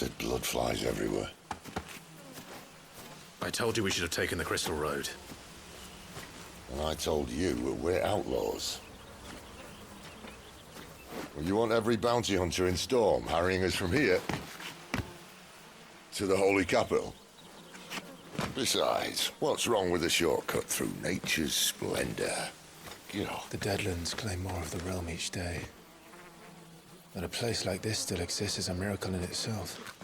Bastard blood flies everywhere. I told you we should have taken the Crystal Road. And I told you we're outlaws. Well, you want every bounty hunter in Storm harrying us from here to the Holy Capital? Besides, what's wrong with a shortcut through nature's splendor? You know. The Deadlands claim more of the realm each day. That a place like this still exists is a miracle in itself.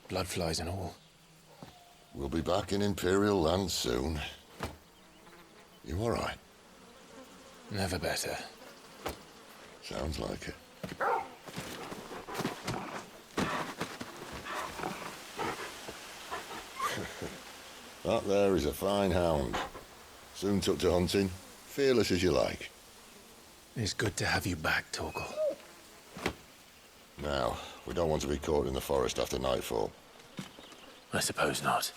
Bloodflies and all. We'll be back in Imperial land soon. You all right? Never better. Sounds like it. That there is a fine hound. Soon took to hunting. Fearless as you like. It's good to have you back, Torgal. Now, we don't want to be caught in the forest after nightfall. I suppose not.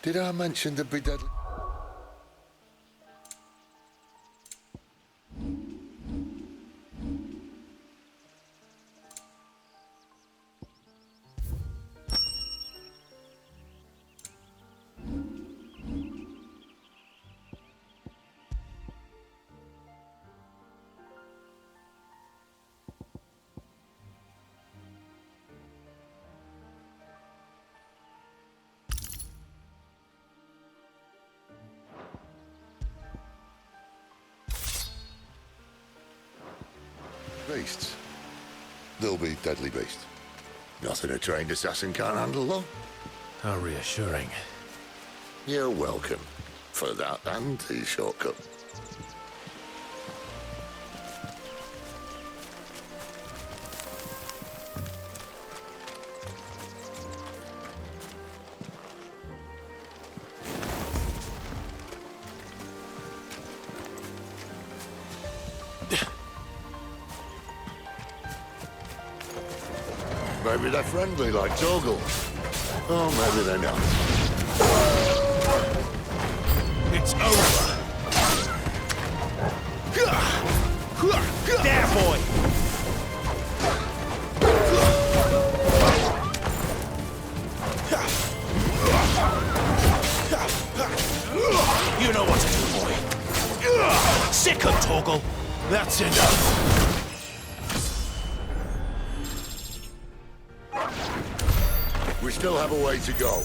Did I mention the be deadly? Beasts. They'll be deadly beasts. Nothing a trained assassin can't handle, though. How reassuring. You're welcome. For that and the shortcut. Maybe they're friendly like Torgal. Oh, maybe they're not. It's over. There, boy. You know what to do, boy. Sick of Torgal. That's enough. We still have a way to go.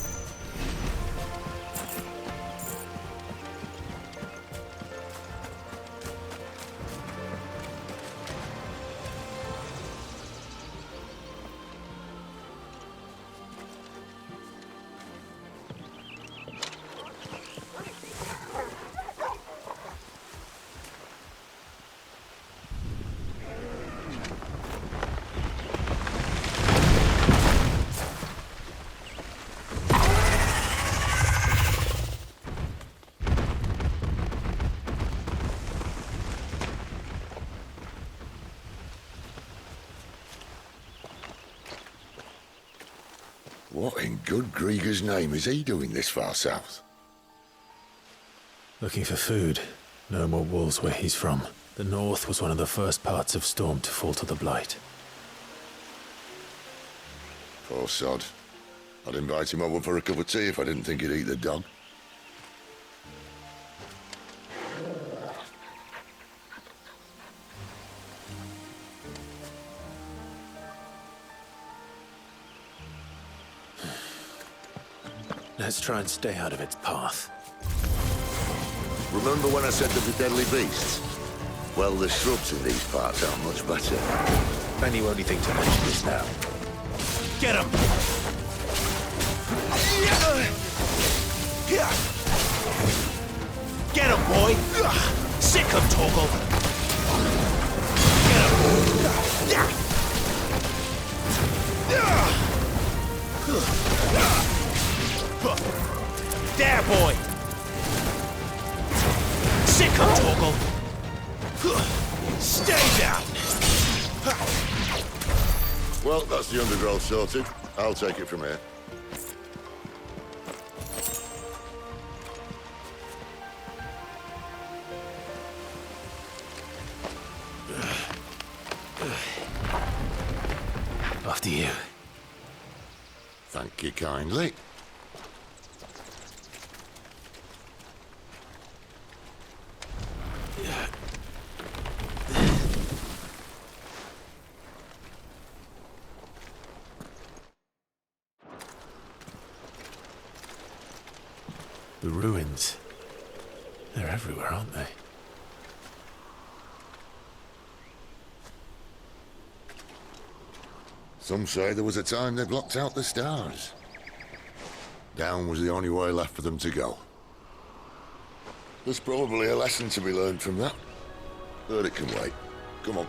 What in good Grieger's name is he doing this far south? Looking for food. No more wolves where he's from. The north was one of the first parts of Storm to fall to the Blight. Poor sod. I'd invite him over for a cup of tea if I didn't think he'd eat the dog. Let's try and stay out of its path. Remember when I said to the deadly beasts? Well, the shrubs in these parts are much better. And you only think to mention this now. Get him. Get him, boy. Sick of Torgal. Get him. There, boy! Sick of Torgal! Stay down! Well, that's the undergrowth sorted. I'll take it from here. After you. Thank you kindly. The ruins. They're everywhere, aren't they? Some say there was a time they blocked out the stars. Down was the only way left for them to go. There's probably a lesson to be learned from that. But it can wait. Come on.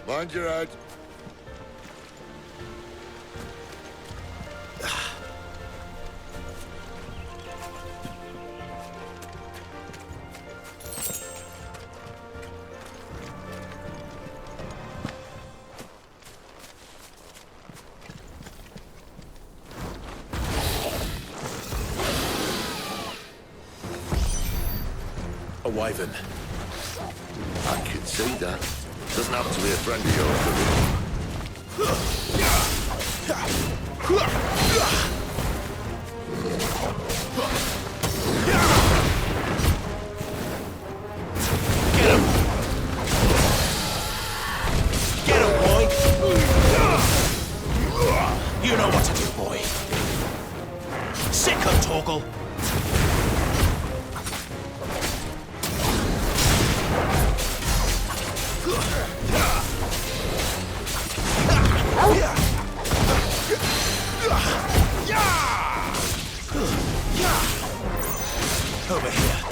Mind your head. A wyvern. I can see that. Doesn't have to be a friend of yours, Get him! Get him, boy! You know what to do, boy. Sick of Torgal! Over here.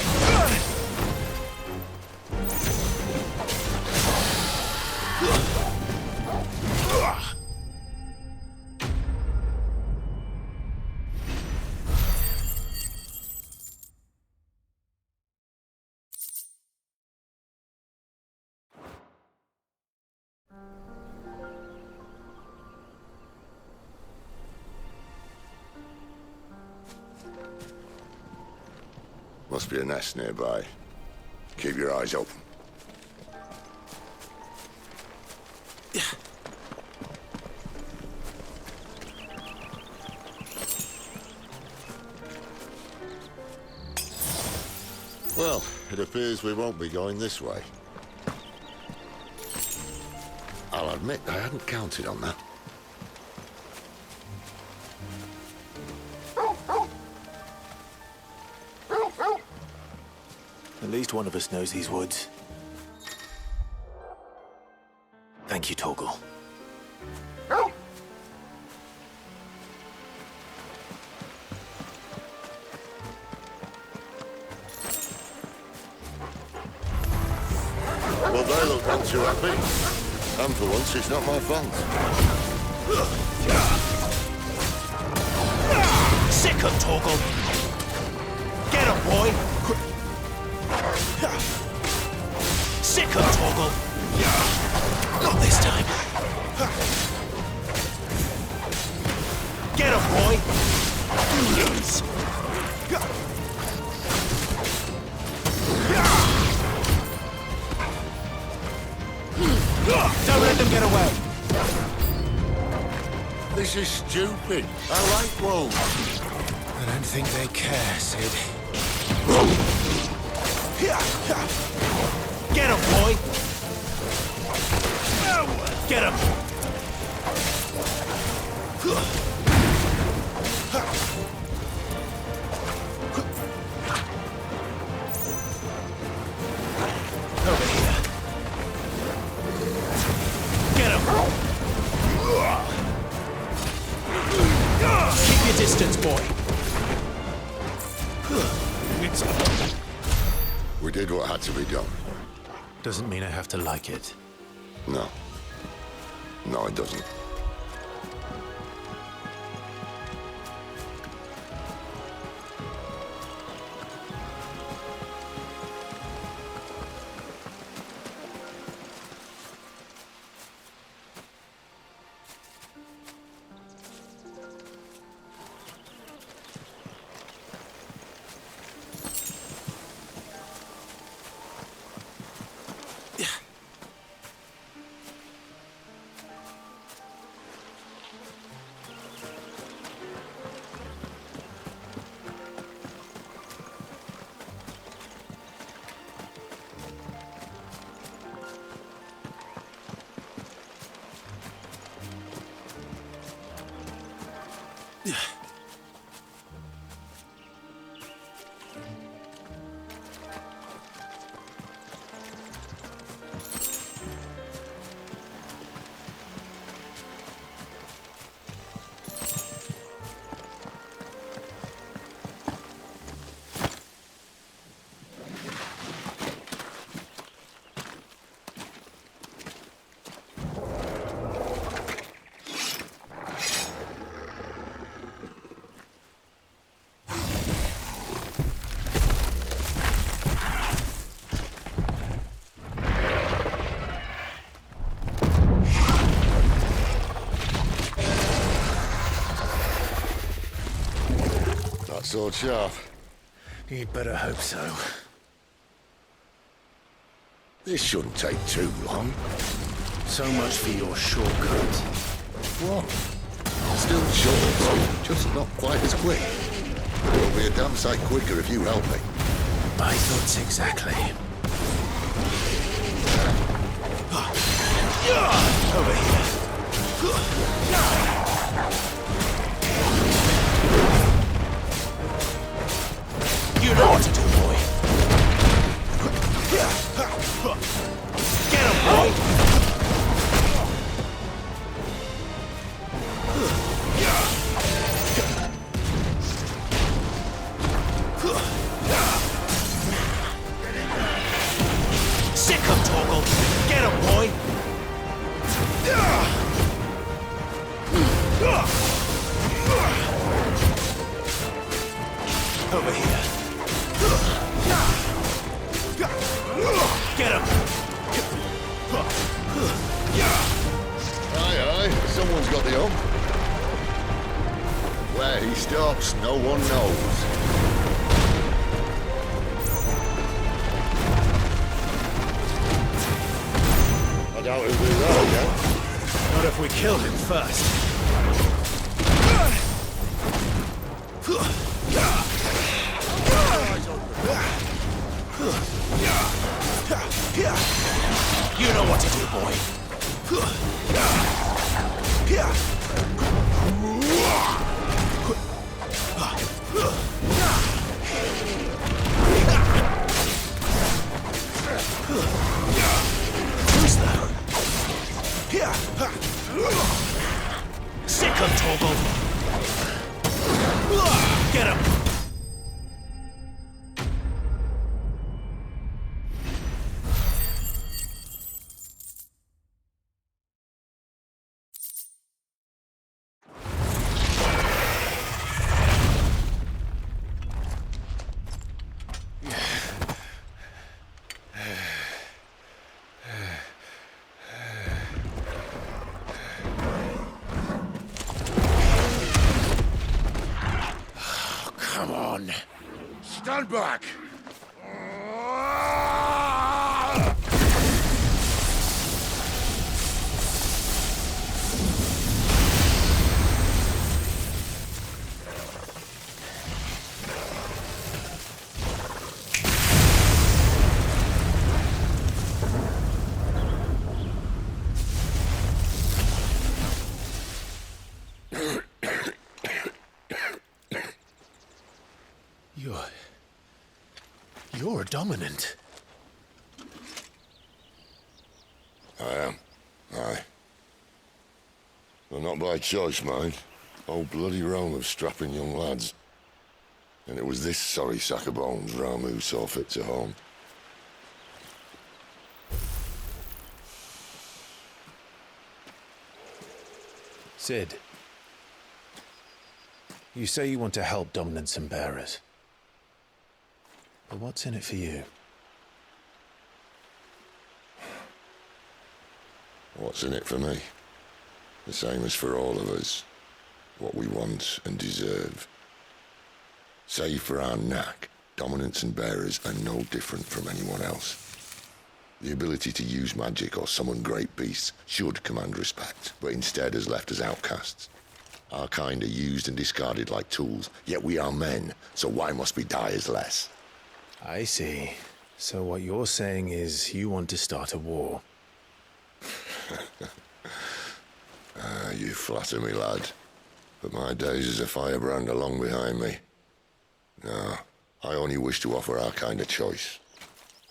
Must be a nest nearby. Keep your eyes open. Well, it appears we won't be going this way. I'll admit I hadn't counted on that. least one of us knows these woods. Thank you, Torgal. Well, they look not too happy. And for once, it's not my fault. Sick of Torgal! Get him, boy! Sick of Torgal! Not this time! Get him, boy! Yes. Don't let them get away! This is stupid. I like wolves. I don't think they care, Sid. Get him, boy! Get him! Over here. Get him! Keep your distance, boy. We did what had to be done. Doesn't mean I have to like it. No. No, it doesn't. Sword sharp. You'd better hope so. This shouldn't take too long. So much for your shortcut. What? Still short, just not quite as quick. It'll be a damn sight quicker if you help me. My thoughts exactly. Over here. You know what to do, boy. Get him, boy. Sick of Torgal. Get him, boy. Over here. Get him! Aye, someone's got the hump. Where he stops, no one knows. I doubt he'll do that again. Not if we kill him first. You know what to do, boy. Come on. Stand back! You're dominant. I am. Aye. Well, not by choice, mind. Whole bloody realm of strapping young lads. And it was this sorry sack of bones Ramu saw fit to home. Sid, you say you want to help dominants and bearers. But what's in it for you? What's in it for me? The same as for all of us. What we want and deserve. Save for our knack, dominants and bearers are no different from anyone else. The ability to use magic or summon great beasts should command respect, but instead has left us outcasts. Our kind are used and discarded like tools, yet we are men, so why must we die as less? I see. So what you're saying is you want to start a war. You flatter me, lad. But my days as a firebrand are long behind me. No, I only wish to offer our kind a choice.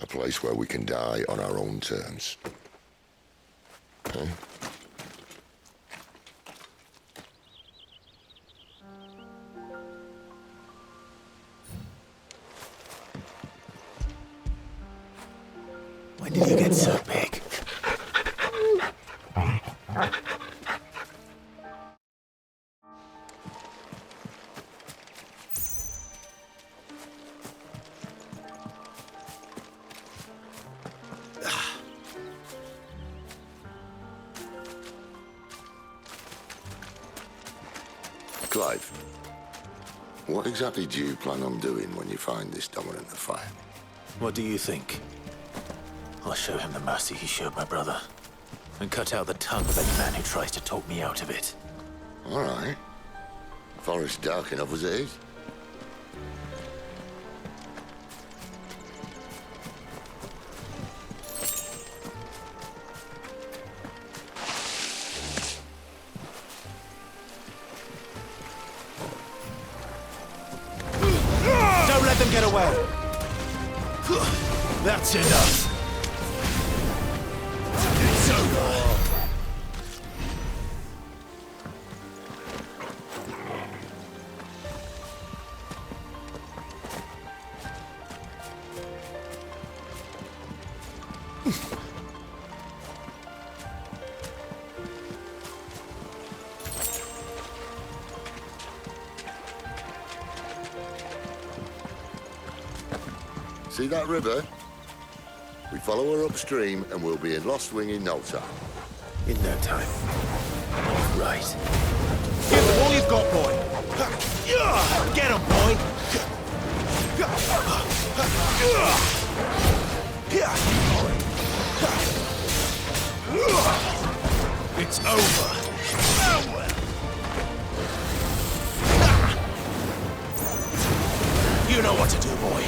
A place where we can die on our own terms. Okay? When did you get so big? Clive, what exactly do you plan on doing when you find this dominant of fire? What do you think? I'll show him the mercy he showed my brother, and cut out the tongue of any man who tries to talk me out of it. All right. Forest dark enough as it is. Don't let them get away! That's enough! It's over! See that river? We follow her upstream and we'll be in Lost Wing in no time. In no time. Right. Give them all you've got, boy! Get him, boy! It's over! You know what to do, boy!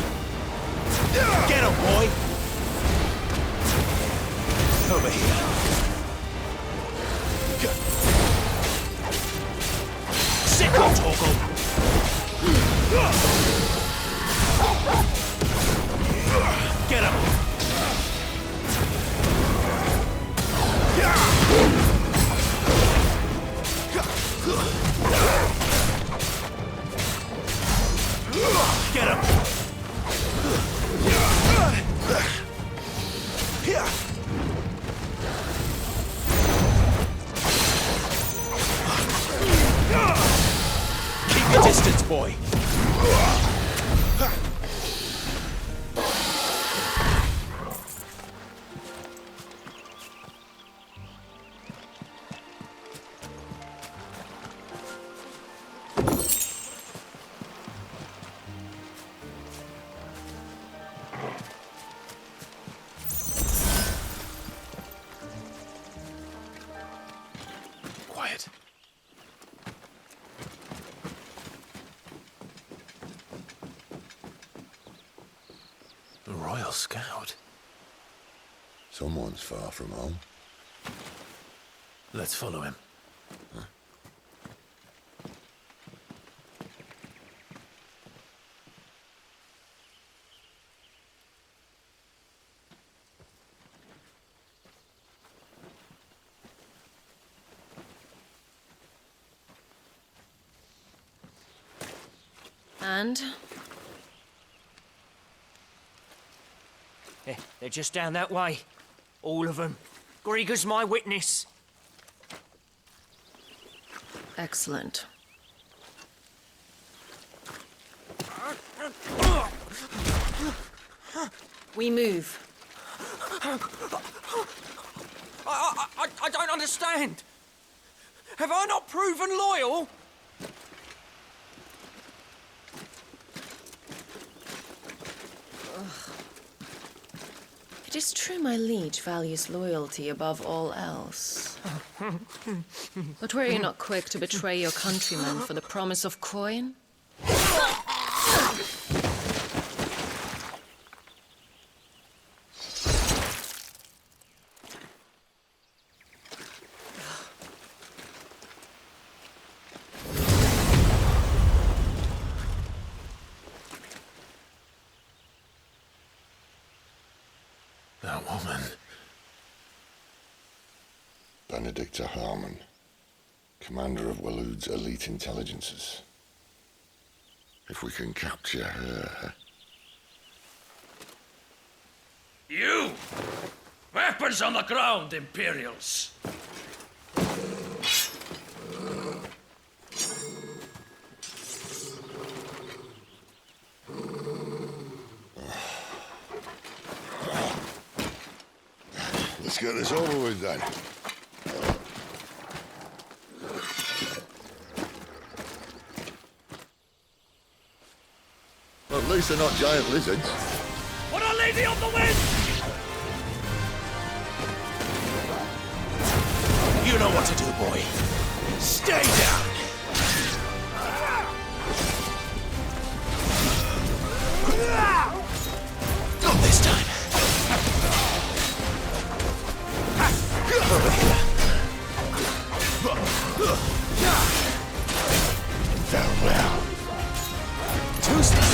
Get him, boy! Over here. Sick of Torgal! Get him! Get him! Keep your distance, boy. Royal Scout. Someone's far from home. Let's follow him. And? They're just down that way. All of them. Grieger's my witness. Excellent. We move. I don't understand. Have I not proven loyal? It is true my liege values loyalty above all else. But were you not quick to betray your countrymen for the promise of coin? That woman. Benedicta Harmon, commander of Waloed's elite intelligences. If we can capture her... You! Weapons on the ground, Imperials! Let's get this over with then. At least they're not giant lizards. For Our Lady of the Wind! You know what to do, boy. Stay down! Not this time. Over here. Farewell. Tuesday.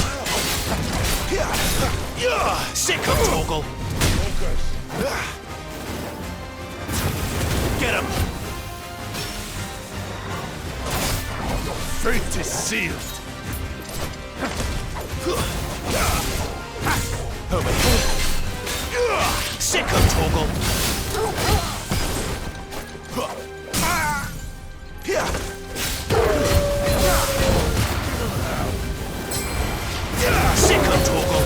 Sick of Toggle. Get him. Fate is sealed. Over here. Sick of Toggle. Sick of Toggle.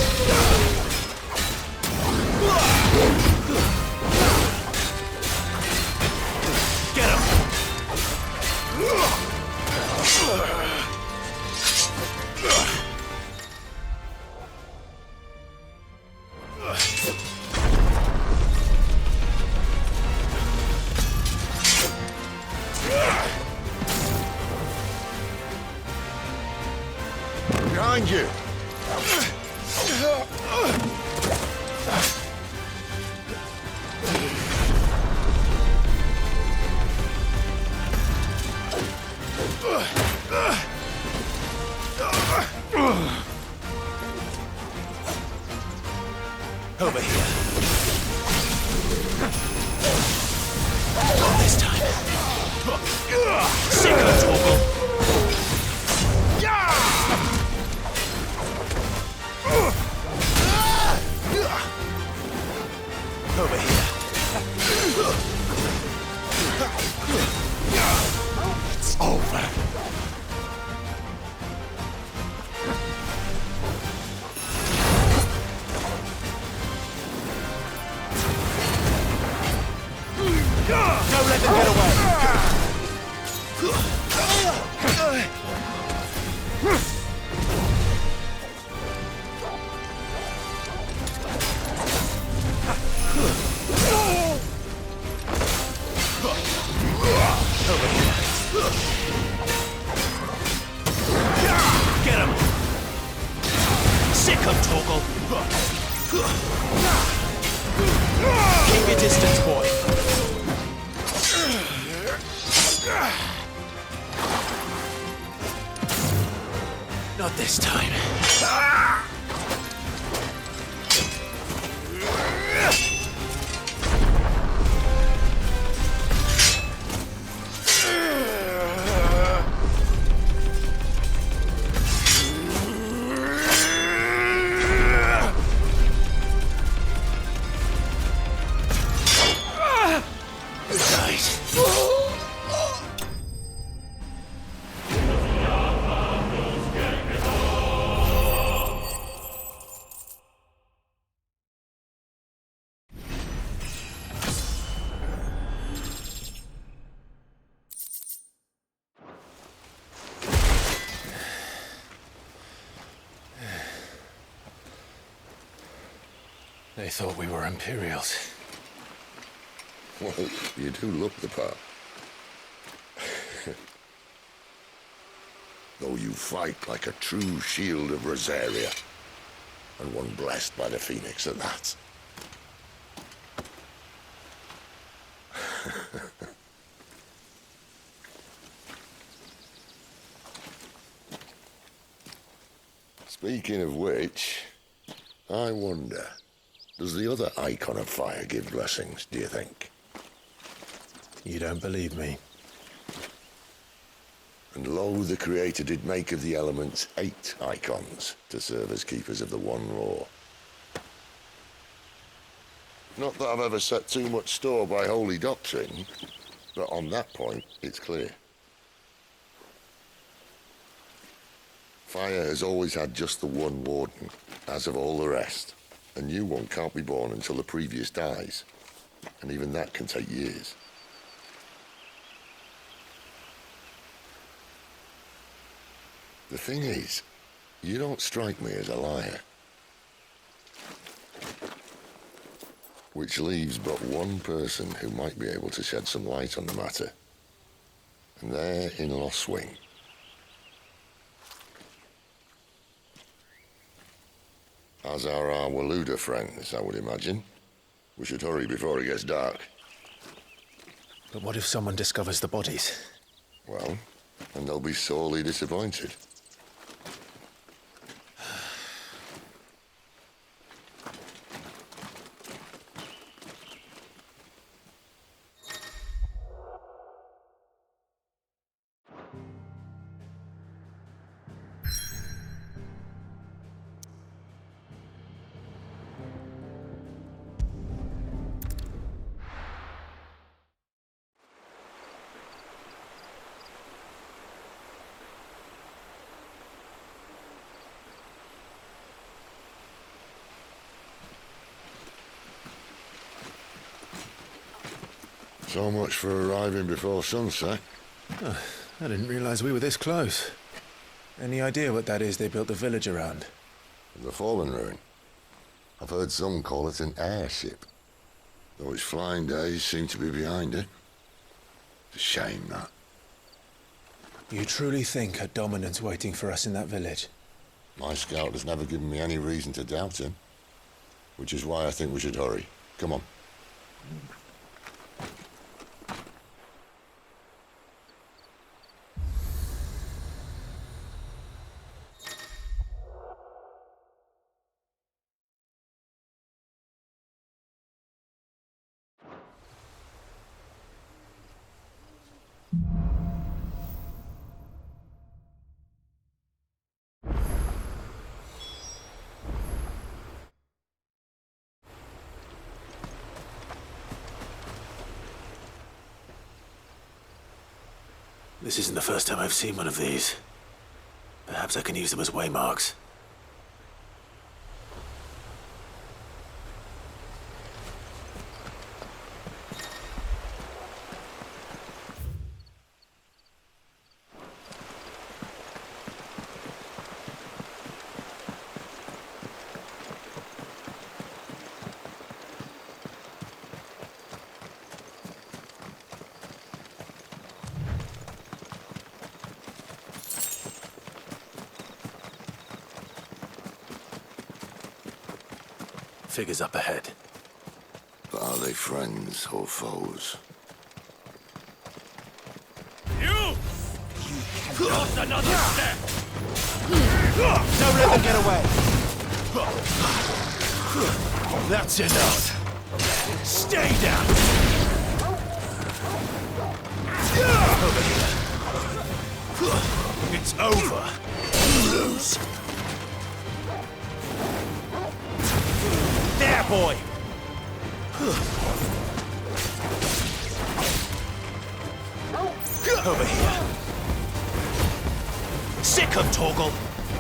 Get him. Behind you! Over here. Not this time. Sick of Toggle. Over here. It's over. Don't let them get away. Over here. Get him. Sick of Toggle. Keep your distance, boy. Not this time. Good night. They thought we were Imperials. Well, you do look the part. Though you fight like a true shield of Rosaria, and one blessed by the Phoenix at that. Speaking of which, I wonder, does the other icon of fire give blessings, do you think? You don't believe me? And lo, the Creator did make of the elements 8 icons to serve as keepers of the one law. Not that I've ever set too much store by holy doctrine, but on that point, it's clear. Fire has always had just the one warden, as of all the rest. A new one can't be born until the previous dies, and even that can take years. The thing is, you don't strike me as a liar. Which leaves but one person who might be able to shed some light on the matter. And they're in Lost Swing. As are our Waluda friends, I would imagine. We should hurry before it gets dark. But what if someone discovers the bodies? Well, and they'll be sorely disappointed. So much for arriving before sunset. Oh, I didn't realize we were this close. Any idea what that is they built the village around? The fallen ruin. I've heard some call it an airship. Though its flying days seem to be behind it. It's a shame, that. You truly think a dominant's waiting for us in that village? My scout has never given me any reason to doubt him. Which is why I think we should hurry. Come on. This isn't the first time I've seen one of these. Perhaps I can use them as waymarks. figures up ahead. But are they friends or foes? You! Not another step! Don't let them get away! That's enough! Stay down! Over here. It's over. You lose. There, boy! Over here. Sick 'em, Torgal.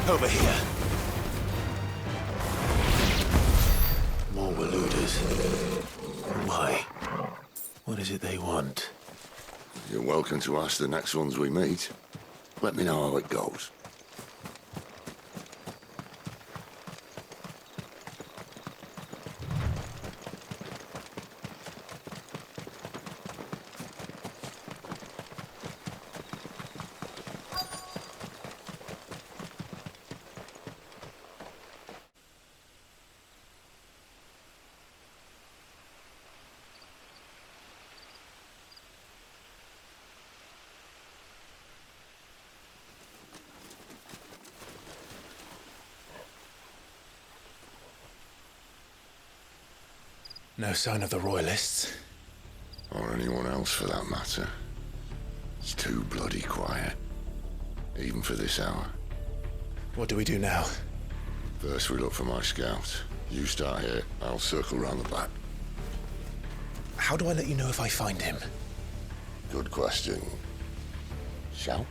Over here. More Waluders. Why? What is it they want? You're welcome to ask the next ones we meet. Let me know how it goes. No sign of the Royalists. Or anyone else for that matter. It's too bloody quiet. Even for this hour. What do we do now? First we look for my scout. You start here, I'll circle round the back. How do I let you know if I find him? Good question. Shout?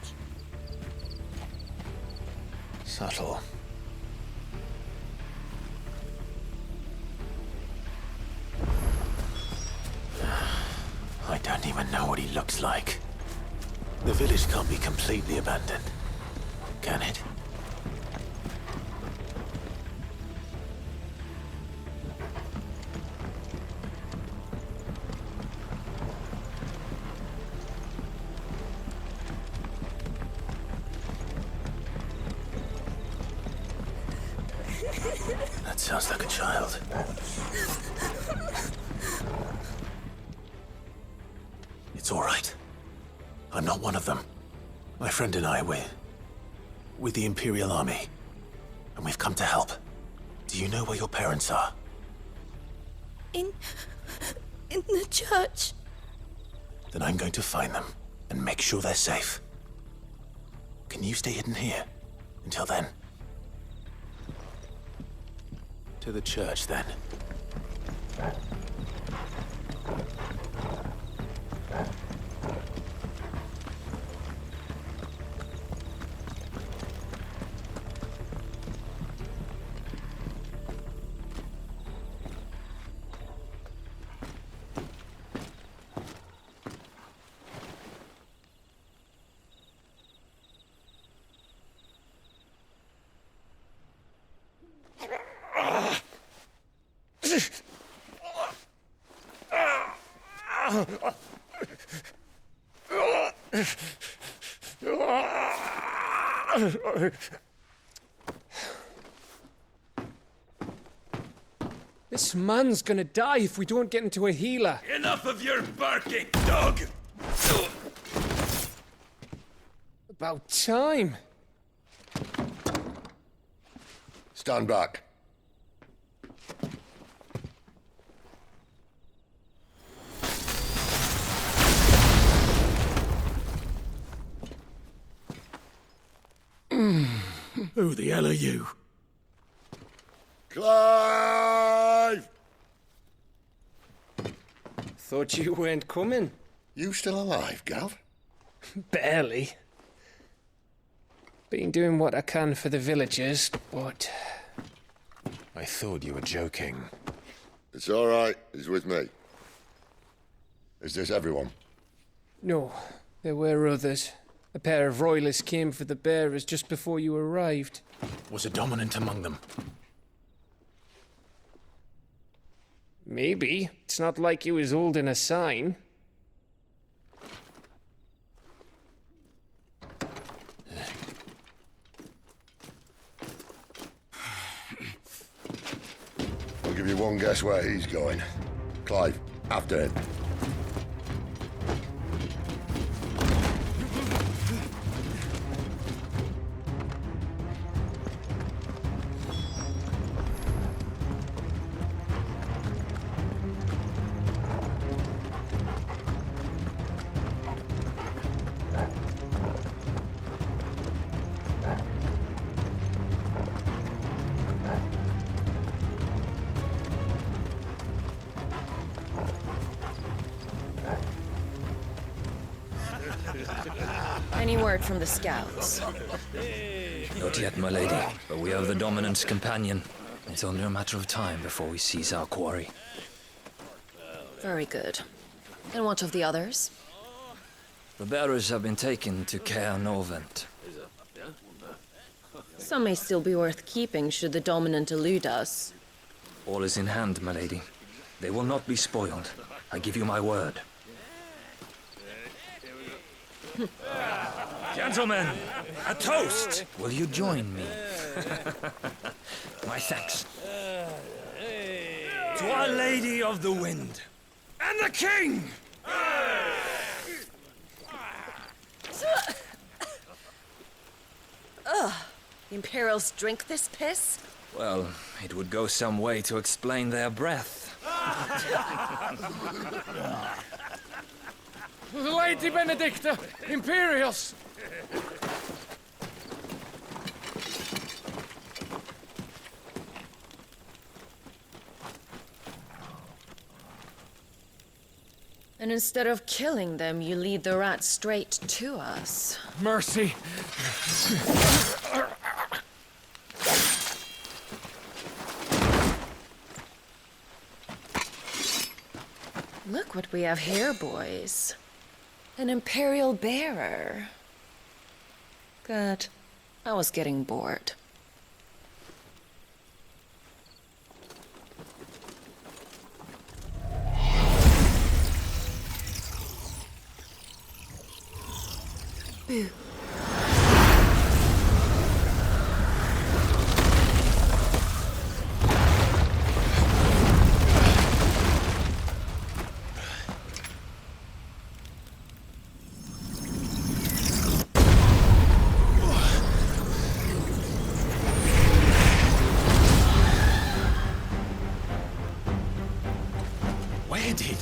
Subtle. I don't even know what he looks like. The village can't be completely abandoned, can it? That sounds like a child. It's all right. I'm not one of them. My friend and I, we're with the Imperial Army. And we've come to help. Do you know where your parents are? In the church. Then I'm going to find them and make sure they're safe. Can you stay hidden here until then? To the church, then. This man's gonna die if we don't get into a healer. Enough of your barking, dog! About time. Stand back. Who the hell are you? Clive! Thought you weren't coming. You still alive, Gav? Barely. Been doing what I can for the villagers, but I thought you were joking. It's all right. He's with me. Is this everyone? no, there were others. A pair of royalists came for the bearers just before you arrived. Was a dominant among them? Maybe. It's not like he was holding a sign. give you one guess where he's going. Clive, after him. Any word from the scouts? Not yet, my lady, but we have the dominant's companion. It's only a matter of time before we seize our quarry. Very good. And what of the others? The bearers have been taken to Caer Novent. Some may still be worth keeping should the dominant elude us. All is in hand, my lady. They will not be spoiled. I give you my word. Gentlemen, a toast! Will you join me? My thanks. To Our Lady of the Wind and the King! Ugh. The Imperials drink this piss? Well, it would go some way to explain their breath. Lady Benedicta! Imperials! And instead of killing them, you lead the rats straight to us. Mercy! Look what we have here, boys. An Imperial bearer. Good. I was getting bored. Boo. Where did...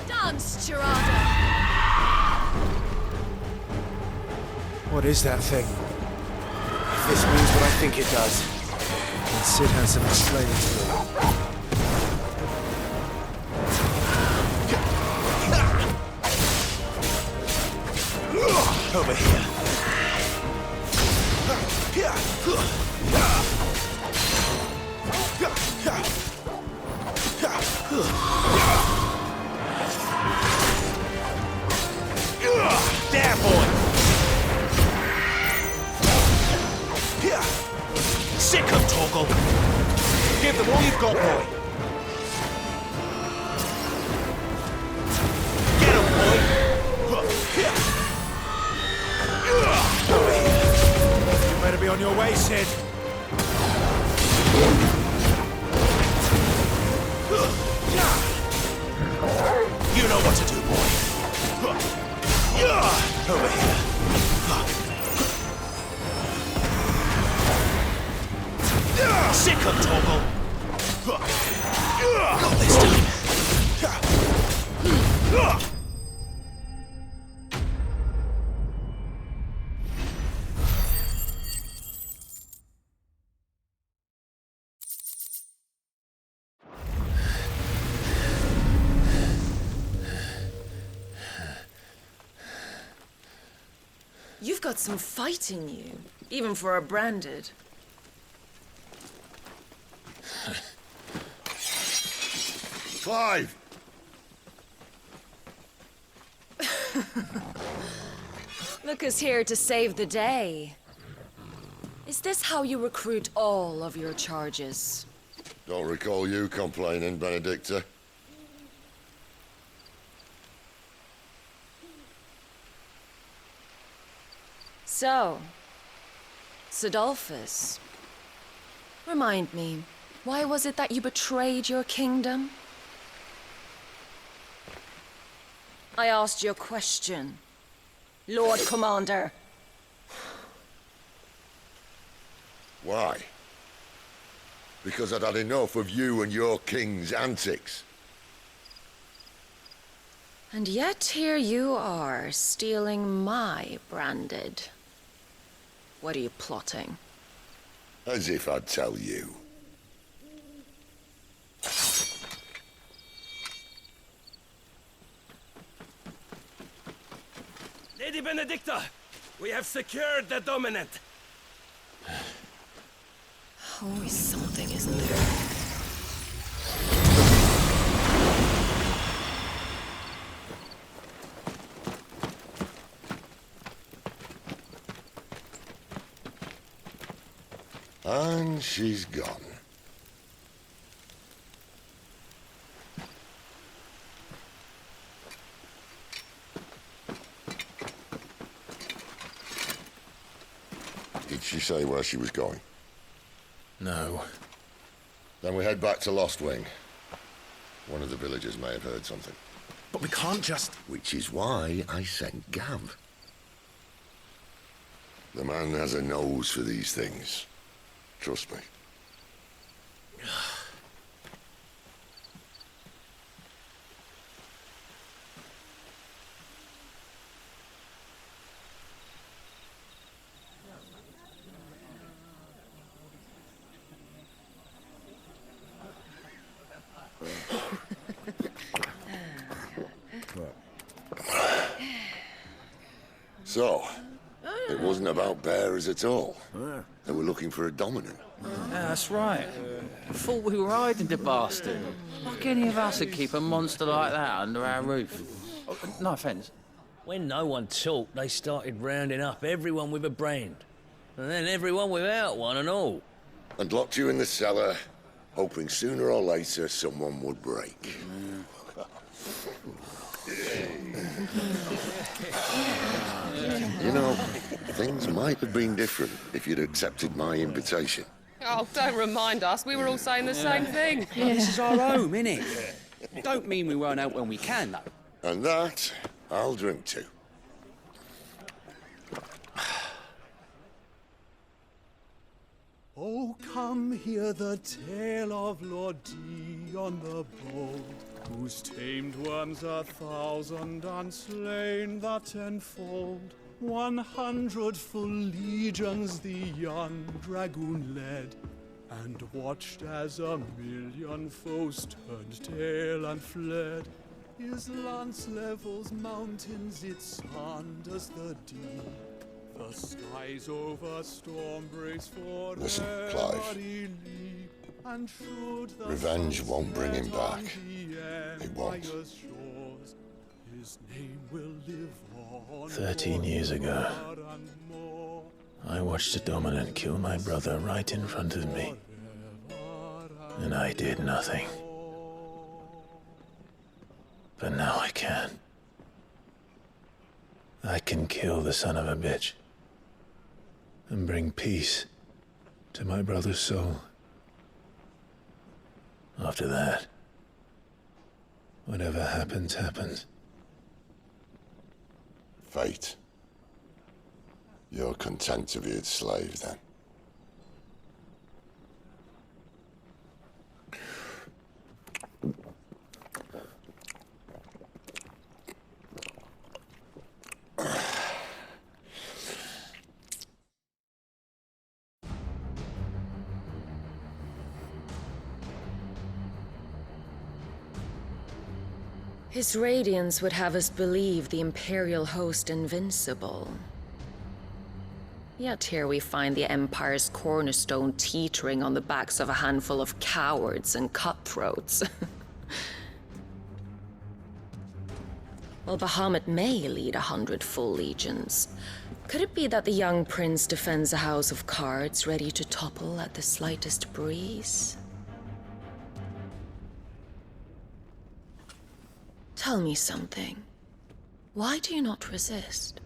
Dance, Gerardo! What is that thing? If this means what I think it does, then Sid has some explaining to do. Over here. There, boy! Sick of Torgal! Give them all you've got, boy! Get him, boy! Over here. You better be on your way, Sid. You know what to do, boy. Over here. Sick of Torgal. Not this time. You've got some fight in you, even for a branded. Clive! Look who's here to save the day. Is this how you recruit all of your charges? Don't recall you complaining, Benedicta. So, Sidolphus, remind me, why was it that you betrayed your kingdom? I asked you a question, Lord Commander. Why? Because I'd had enough of you and your king's antics. And yet here you are, stealing my branded. What are you plotting? As if I'd tell you. Lady Benedicta, we have secured the dominant. Always something, isn't there? And she's gone. Did she say where she was going? No. Then we head back to Lost Wing. One of the villagers may have heard something. But we can't just... Which is why I sent Gav. The man has a nose for these things. Trust me. So, it wasn't about bearers at all. They were looking for a dominant. That's right. Thought we were hiding the bastard. Like any of us would keep a monster like that under our roof. Oh, no offence. When no one talked, they started rounding up everyone with a brand. And then everyone without one and all. And locked you in the cellar, hoping sooner or later someone would break. You know, things might have been different if you'd accepted my invitation. Oh, don't remind us. We were all saying the same thing. This is our home, innit? Don't mean we won't out when we can, though. And that, I'll drink to. Oh, come hear the tale of Lord Dion the Bold, whose tamed worms 1,000 and slain the tenfold. 100 full legions the young dragoon led, and watched as 1,000,000 foes turned tail and fled. His lance levels mountains, it sanders the deep. The skies over storm breaks for Listen, Clive. Revenge won't bring him back. It won't. 13 years ago, I watched a dominant kill my brother right in front of me. And I did nothing. But now I can. I can kill the son of a bitch. And bring peace to my brother's soul. After that, whatever happens, happens. Fate. You're content to be its slave, then? His radiance would have us believe the Imperial host invincible. Yet here we find the Empire's cornerstone teetering on the backs of a handful of cowards and cutthroats. While Bahamut may lead 100 full legions, could it be that the young prince defends a house of cards ready to topple at the slightest breeze? Tell me something. Why do you not resist?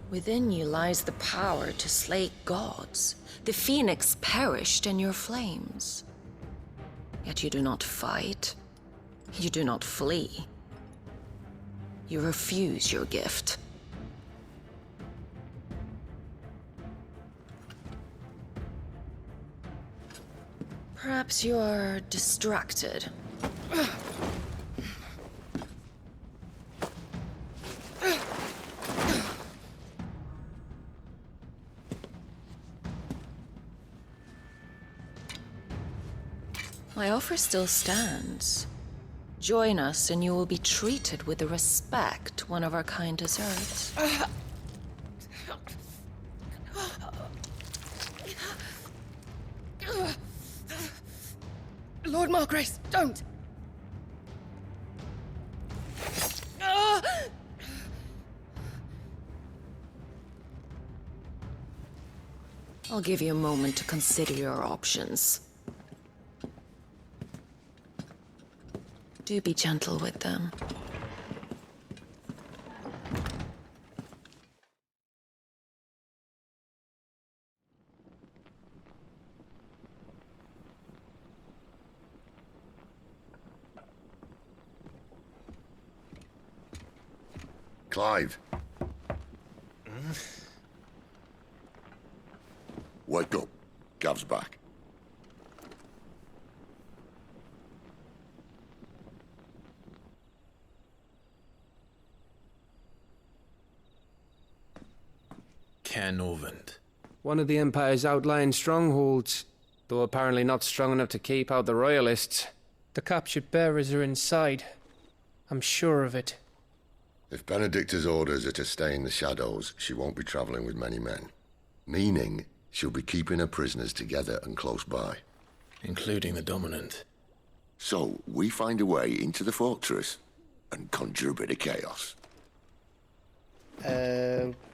Within you lies the power to slay gods. The phoenix perished in your flames. Yet you do not fight. You do not flee. You refuse your gift. Perhaps you are distracted. My offer still stands. Join us and you will be treated with the respect one of our kind deserves. Lord Margrace, don't! I'll give you a moment to consider your options. Do be gentle with them. Clive. Wake up. Gav's back. Caernarvon. One of the Empire's outlying strongholds, though apparently not strong enough to keep out the Royalists. The captured bearers are inside. I'm sure of it. If Benedicta's orders are to stay in the shadows, she won't be traveling with many men. Meaning, she'll be keeping her prisoners together and close by. Including the Dominant. So, we find a way into the fortress and conjure a bit of chaos.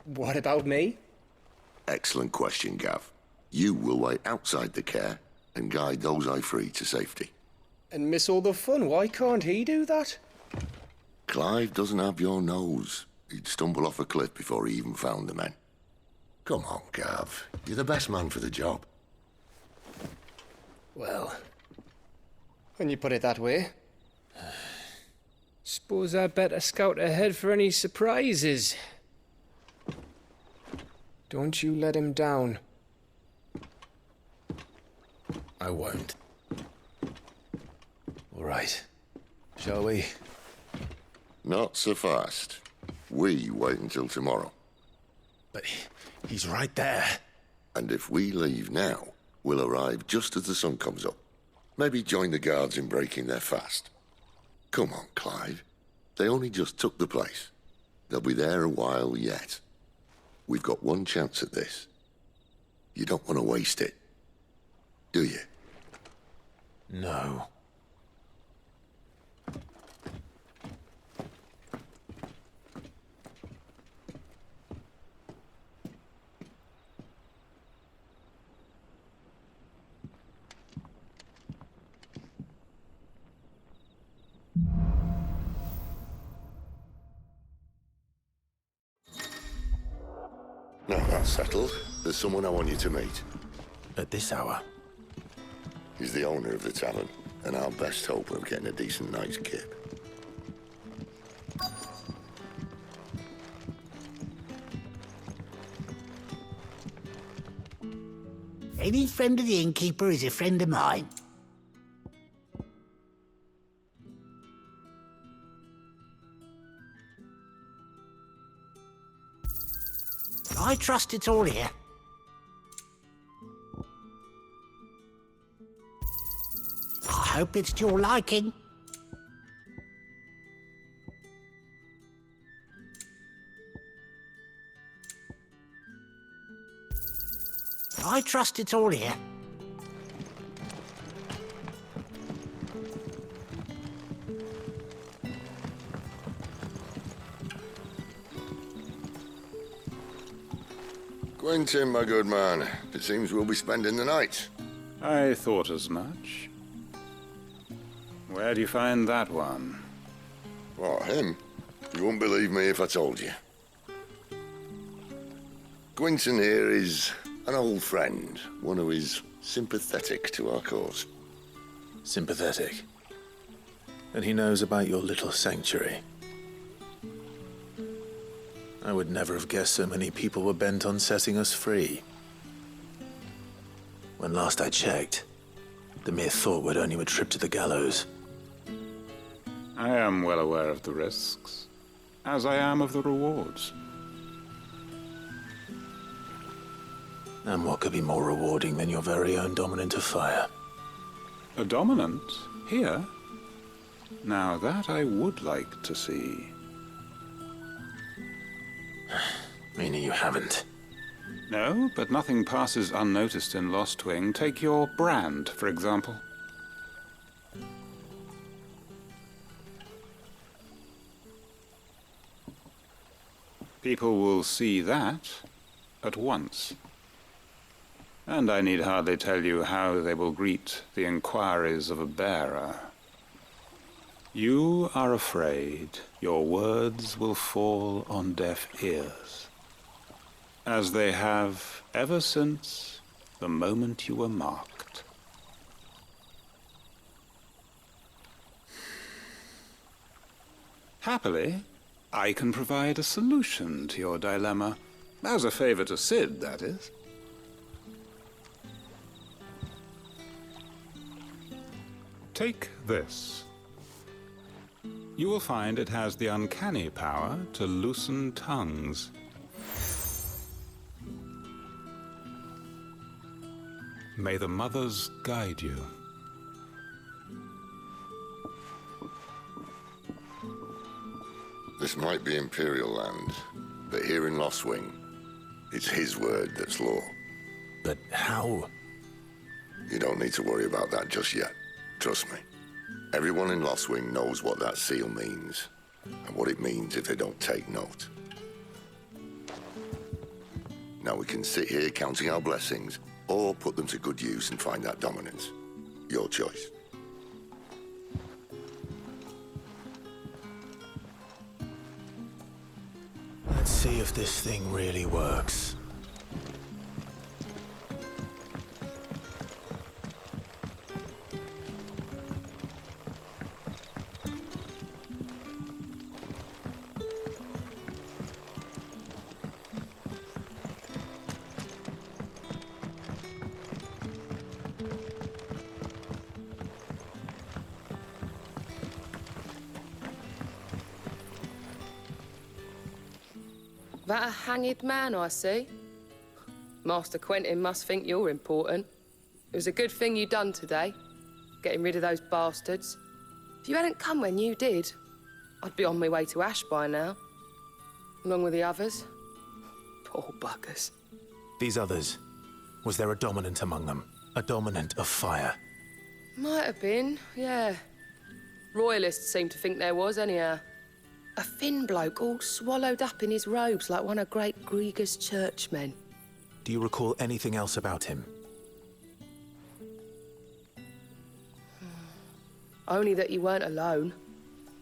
What about me? Excellent question, Gav. You will wait outside the care and guide those I free to safety. And miss all the fun. Why can't he do that? Clive doesn't have your nose. He'd stumble off a cliff before he even found the men. Come on, Gav. You're the best man for the job. Well, when you put it that way. Suppose I'd better scout ahead for any surprises. Don't you let him down. I won't. All right. Shall we? Not so fast. We wait until tomorrow. But he's right there. And if we leave now, we'll arrive just as the sun comes up. Maybe join the guards in breaking their fast. Come on, Clive. They only just took the place. They'll be there a while yet. We've got one chance at this. You don't want to waste it, do you? No. Now that's settled. There's someone I want you to meet. At this hour? He's the owner of the tavern, and our best hope of getting a decent night's kip. Any friend of the innkeeper is a friend of mine. I trust it's all here. I hope it's to your liking. I trust it's all here. Quentin, my good man. It seems we'll be spending the night. I thought as much. Where do you find that one? What, him? You wouldn't believe me if I told you. Gwynton here is an old friend, one who is sympathetic to our cause. Sympathetic? And he knows about your little sanctuary. I would never have guessed so many people were bent on setting us free. When last I checked, the mere thought would earn you a trip to the gallows. I am well aware of the risks, as I am of the rewards. And what could be more rewarding than your very own dominant of fire? A dominant? Here? Now that I would like to see. Meaning you haven't? No, but nothing passes unnoticed in Lostwing. Take your brand, for example. People will see that at once. And I need hardly tell you how they will greet the inquiries of a bearer. You are afraid your words will fall on deaf ears, as they have ever since the moment you were marked. Happily, I can provide a solution to your dilemma, as a favor to Sid, that is. Take this. You will find it has the uncanny power to loosen tongues. May the mothers guide you. This might be Imperial land, but here in Lostwing, it's his word that's law. But how? You don't need to worry about that just yet. Trust me. Everyone in Lostwing knows what that seal means, and what it means if they don't take note. Now we can sit here counting our blessings, or put them to good use and find that dominance. Your choice. Let's see if this thing really works. That a hanged man I see? Master Quentin must think you're important. It was a good thing you done today, getting rid of those bastards. If you hadn't come when you did, I'd be on my way to Ash by now, along with the others. Poor buggers. These others, was there a dominant among them? A dominant of fire? Might have been, yeah. Royalists seem to think there was, anyhow. A thin bloke all swallowed up in his robes like one of great Grieger's churchmen. Do you recall anything else about him? Only that he weren't alone.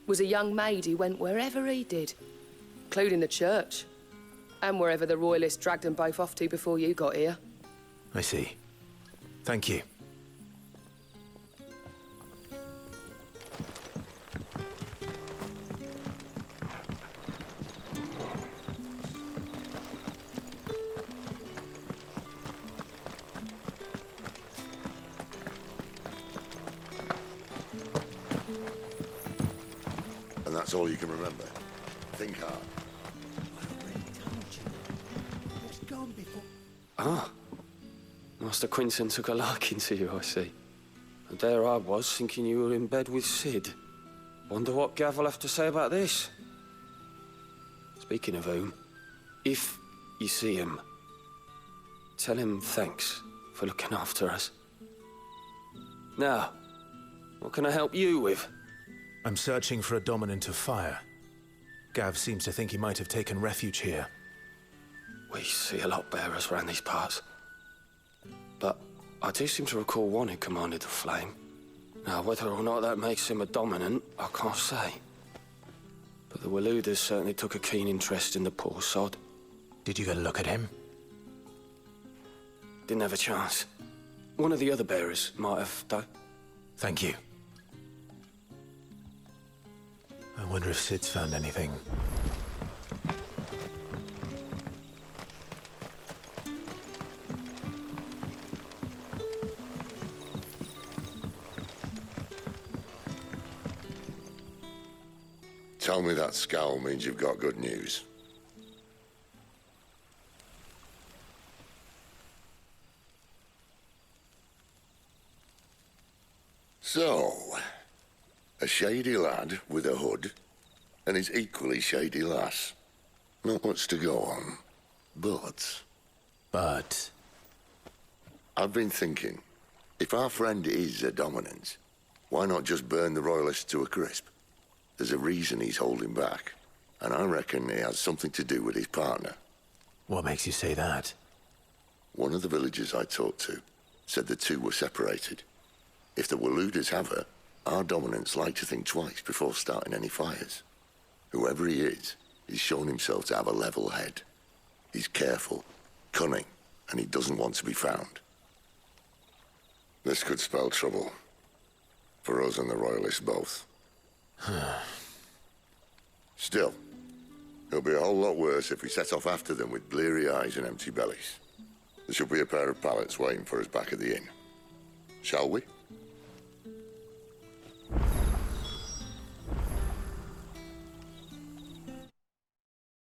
Was a young maid who went wherever he did, including the church, and wherever the Royalists dragged them both off to before you got here. I see. Thank you. And that's all you can remember. Think hard. Ah. Master Quinton took a liking to you, I see. And there I was, thinking you were in bed with Sid. Wonder what Gav will have to say about this. Speaking of whom, if you see him, tell him thanks for looking after us. Now, what can I help you with? I'm searching for a dominant of fire. Gav seems to think he might have taken refuge here. We see a lot bearers around these parts. But I do seem to recall one who commanded the flame. Now, whether or not that makes him a dominant, I can't say. But the Waluders certainly took a keen interest in the poor sod. Did you get a look at him? Didn't have a chance. One of the other bearers might have, though. Thank you. I wonder if Sid's found anything. Tell me that scowl means you've got good news. So, a shady lad with a hood, and his equally shady lass. Not much to go on, but... But? I've been thinking, if our friend is a dominant, why not just burn the Royalists to a crisp? There's a reason he's holding back, and I reckon it has something to do with his partner. What makes you say that? One of the villagers I talked to said the two were separated. If the Waluders have her, our dominants like to think twice before starting any fires. Whoever he is, he's shown himself to have a level head. He's careful, cunning, and he doesn't want to be found. This could spell trouble. For us and the Royalists both. Still, it'll be a whole lot worse if we set off after them with bleary eyes and empty bellies. There should be a pair of pallets waiting for us back at the inn. Shall we?